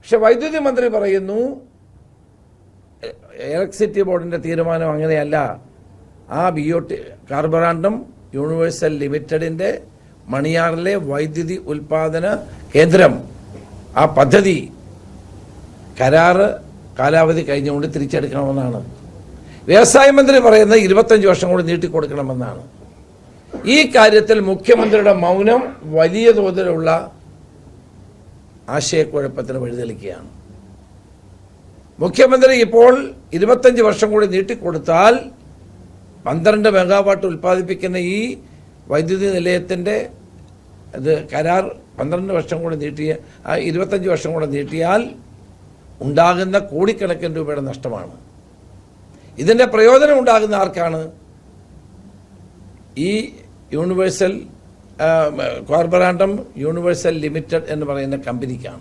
പക്ഷെ വൈദ്യുതി മന്ത്രി പറയുന്നു ഇലക്ട്രിസിറ്റി ബോർഡിൻ്റെ തീരുമാനം അങ്ങനെയല്ല. ആ BOT കാർബറാണ്ടം യൂണിവേഴ്സൽ ലിമിറ്റഡിൻ്റെ മണിയാറിലെ വൈദ്യുതി ഉൽപാദന കേന്ദ്രം ആ പദ്ധതി കരാറ് കാലാവധി കഴിഞ്ഞുകൊണ്ട് തിരിച്ചെടുക്കണമെന്നാണ്. വ്യവസായ മന്ത്രി പറയുന്നത് 25 വർഷം കൂടി നീട്ടിക്കൊടുക്കണമെന്നാണ്. ഈ കാര്യത്തിൽ മുഖ്യമന്ത്രിയുടെ മൗനം വലിയ തോതിലുള്ള ആശയക്കുഴപ്പത്തിന് വഴിതെളിക്കുകയാണ്. മുഖ്യമന്ത്രി ഇപ്പോൾ 25 വർഷം കൂടി നീട്ടിക്കൊടുത്താൽ 12 മെഗാവാട്ട് ഉൽപ്പാദിപ്പിക്കുന്ന ഈ വൈദ്യുതി നിലയത്തിൻ്റെ കരാർ 12 വർഷം കൂടി 25 വർഷം കൂടെ നീട്ടിയാൽ ഉണ്ടാകുന്ന കോടിക്കണക്കിന് രൂപയുടെ നഷ്ടമാണ്. ഇതിൻ്റെ പ്രയോജനം ഉണ്ടാകുന്ന ആർക്കാണ്? ഈ യൂണിവേഴ്സൽ കാർബറാണ്ടം യൂണിവേഴ്സൽ ലിമിറ്റഡ് എന്ന് പറയുന്ന കമ്പനിക്കാണ്.